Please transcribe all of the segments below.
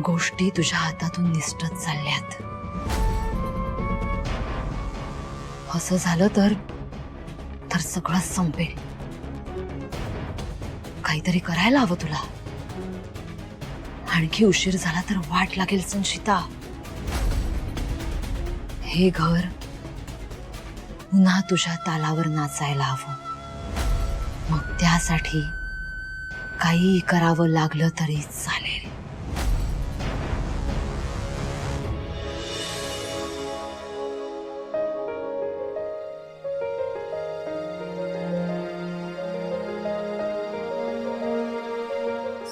गोष्टी तुझ्या हातातून निसटत चालल्यात. असं झालं तर सगळंच संपेल. काहीतरी करायला हवं तुला. आणखी उशीर झाला तर वाट लागेल संशिता. हे घर पुन्हा तुझ्या तालावर नाचायला हवं. मग त्यासाठी काही करावं लागलं तरी चालेल.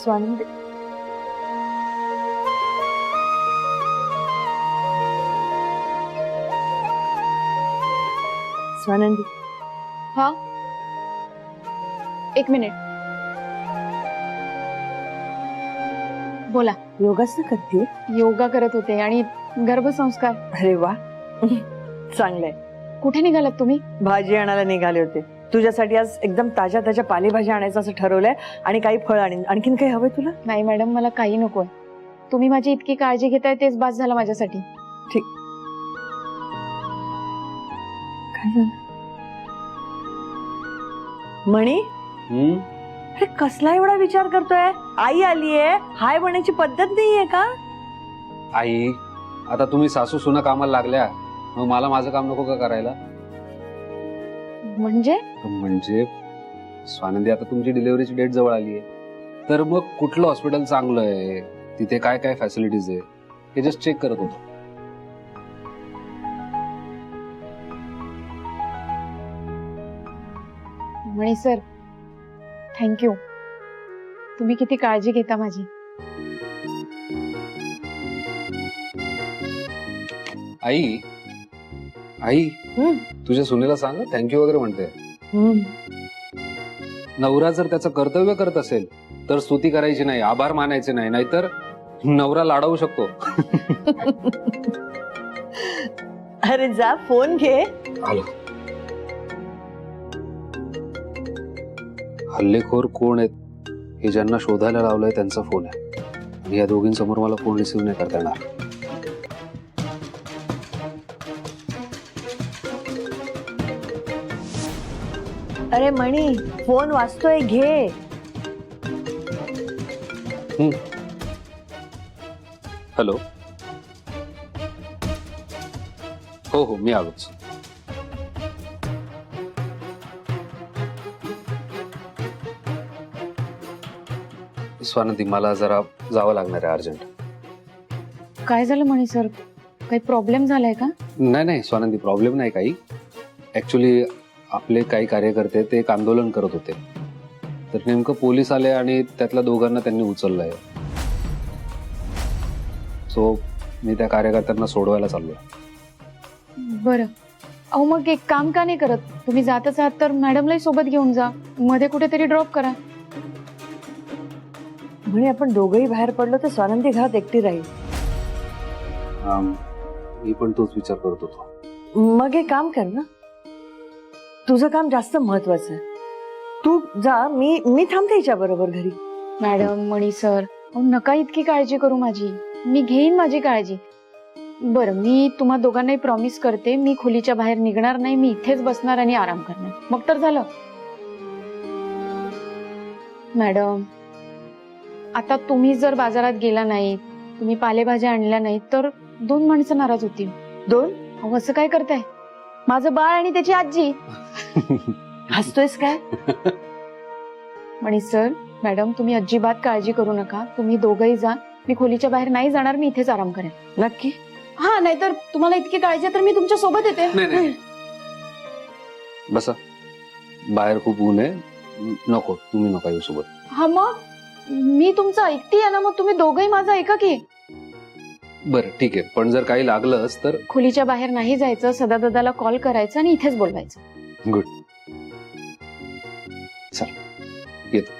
स्वानंदी, स्वानंदी. हा, एक मिनिट. बोला. योगासनं करते? योगा करत होते आणि गर्भसंस्कार. अरे वा, चांगलंय. कुठे निघालात तुम्ही? भाजी आणायला निघाले होते. तुझ्यासाठी आज एकदम ताज्या ताज्या पालेभाज्या आणायचं असं ठरवलंय आणि काही फळ आणीन. आणखीन काही हवंय तुला? नाही मॅडम, मला काही नकोय. तुम्ही माझी इतकी काळजी घेताय तेच बास झालं माझ्यासाठी. ठीक. काय झालं मणी? अरे कसला एवढा विचार करतोय? आई आलीये, हाय म्हणायची पद्धत नाहीये का? आई, आता तुम्ही सासू सुना कामाला लागल्या, मग मला माझं काम नको का करायला? म्हणजे स्वानंदी, आता तुमची डिलिव्हरीची डेट जवळ आली आहे, तर मग कुठलं हॉस्पिटल चांगलं आहे, तिथे काय काय फॅसिलिटीज आहे हे जस्ट चेक करत होतो. मणी सर, थँक्यू. तुम्ही किती काळजी घेता माझी. आई, आई, तुझ्या सुनेला सांग थँक्यू वगैरे म्हणते. नवरा जर त्याचं कर्तव्य करत असेल तर स्तुती करायची नाही, आभार मानायचे नाही, नाहीतर नवरा लाडवू शकतो. अरे जा फोन घे. आलो. हल्लेखोर कोण आहेत हे ज्यांना शोधायला लावलंय त्यांचा फोन आहे आणि या दोघींसमोर मला फोन रिसीव्ह नाही करता येणार. अरे मणी, फोन वाजतोय, घे. हॅलो. हो हो, मी आलोच. स्वानंदी, मला जरा जावं लागणार आहे अर्जंट. काय झालं मणी सर? काही प्रॉब्लेम झालाय का? नाही स्वानंदी, प्रॉब्लेम नाही काही. ऍक्च्युली आपले काही कार्यकर्ते ते एक आंदोलन करत होते, तर नेमकं पोलीस आले आणि त्यातल्या दोघांना त्यांनी उचललंय. सो मी त्या कार्यकर्त्यांना सोडवायला चाललोय. बरं. अहो मग एक काम का नाही करत? तुम्ही जातच आहात तर मॅडमलाही सोबत घेऊन जा, मध्ये कुठेतरी ड्रॉप करा. म्हणे आपण दोघंही बाहेर पडलो तर स्वानंदी घरात एकटी राहील. मी पण तोच विचार करत होतो. मग एक काम कर ना, तुझं काम जास्त महत्वाचं आहे. तू जा, मी थांबते हिच्या बरोबर घरी. मॅडम, मणी सर, अहो नका इतकी काळजी करू माझी. मी घेईन माझी काळजी. बरं, मी तुम्हा दोघांनाही प्रॉमिस करते, मी खोलीच्या बाहेर निघणार नाही. मी इथेच बसणार आणि आराम करणार. मग तर झालं. मॅडम, आता तुम्ही जर बाजारात गेला नाही, तुम्ही पालेभाज्या आणल्या नाहीत तर 2 माणसं नाराज होतील. 2? अहो असं काय करताय? माझं बाळ आणि त्याची आजी. हसतोयस काय? मणी सर, मॅडम, तुम्ही अजिबात काळजी करू नका. तुम्ही दोघंही जा. मी खोलीच्या बाहेर नाही जाणार. मी इथेच आराम करेन. नक्की? हा, नाहीतर तुम्हाला इतकी काळजी आहे तर मी तुमच्या सोबत येते. नाही. बसा, बाहेर खूप ऊन आहे. नको, तुम्ही नका येऊ सोबत. हा, मग मी तुमचं ऐकते ना, मग तुम्ही दोघंही माझं ऐका की. बरं ठीक आहे, पण जर काही लागलंच तर. खोलीच्या बाहेर नाही जायचं, सदादादाला कॉल करायचा आणि इथेच बोलवायचं. गुड. चल, येतो.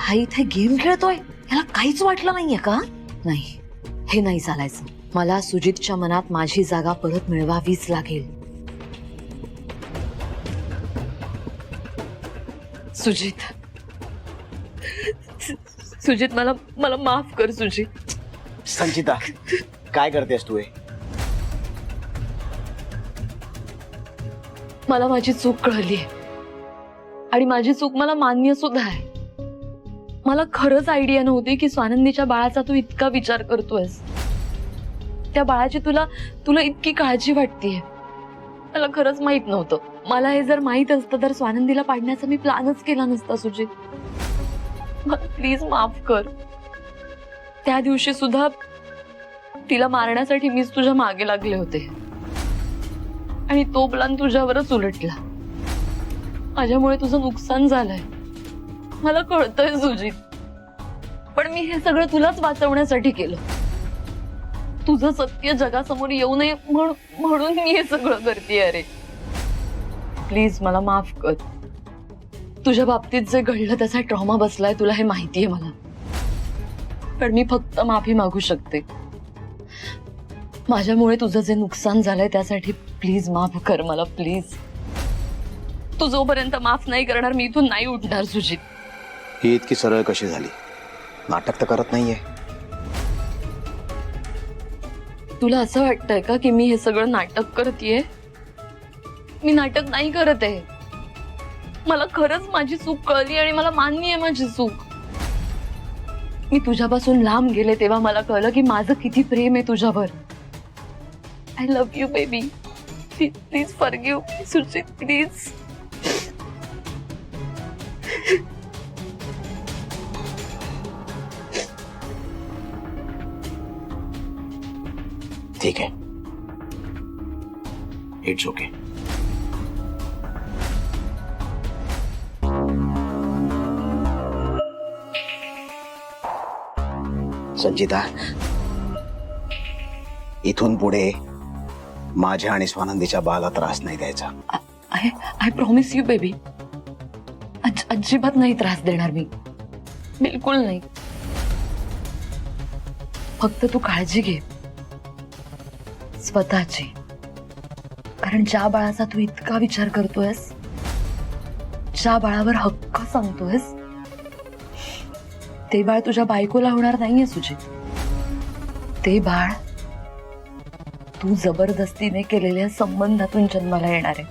हा इथे गेम खेळतोय याला काहीच वाटलं नाहीये का? नाही, हे नाही चालायचं. मला सुजितच्या मनात माझी जागा परत मिळवावीच लागेल. सुजित, सुजित मला मला माफ कर सुजित. संचिता, काय करतेस तू हे? मला माझी चूक कळलीये आणि माझी चूक मला मान्य सुद्धा आहे. मला खरंच आयडिया नव्हती की स्वानंदीच्या बाळाचा तू इतका विचार करतोयस. त्या बाळाची तुला तुला इतकी काळजी वाटतेय. मला खरंच माहित नव्हतं. मला हे जर माहित असतं तर स्वानंदीला पाडण्याचा मी प्लॅनच केला नसता. सुजित, मला प्लीज माफ कर. त्या दिवशी सुद्धा तिला मारण्यासाठी मीच तुझ्या मागे लागले होते आणि तो प्लॅन तुझ्यावरच उलटला. माझ्यामुळे तुझं नुकसान झालंय, मला कळतंय सुजित. पण मी हे सगळं तुलाच वाचवण्यासाठी केलं. तुझं सत्य जगासमोर येऊ नये म्हणून मी हे सगळं करते. अरे प्लीज मला माफ कर. तुझ्या बाबतीत जे घडलं त्याचा ट्रॉमा बसलाय, तुला हे माहितीये मला. पण मी फक्त माफी मागू शकते. माझ्यामुळे तुझं जे नुकसान झालंय त्यासाठी प्लीज माफ कर मला, प्लीज. तू जोपर्यंत माफ नाही करणार मी इथून नाही उठणार. सुजित, ही इतकी सरळ कशी झाली? नाटक तर करत नाहीये. तुला असं वाटतंय का की मी हे सगळं नाटक करतेय? मी नाटक नाही करत आहे. मला खरंच माझी चूक कळली आणि मला मान्य आहे माझी चूक. मी तुझ्यापासून लांब गेले तेव्हा मला कळलं की माझं किती प्रेम आहे तुझ्यावर. I love you baby. Please forgive me Sujit, please. ठीक आहे, इट्स ओके. संचिता, इथून पुढे माझ्या आणि स्वानंदीच्या बाळाला त्रास नाही द्यायचा. I promise you baby. अजिबात नाही त्रास देणार मी, बिलकुल नाही. फक्त तू काळजी घे स्वतःची. कारण ज्या बाळाचा तू इतका विचार करतोयस, ज्या बाळावर हक्क सांगतोयस, ते बाळ तुझ्या बायकोला होणार नाहीये सुजित. ते बाळ तू जबरदस्तीने केलेल्या संबंधातून जन्माला येणार आहे.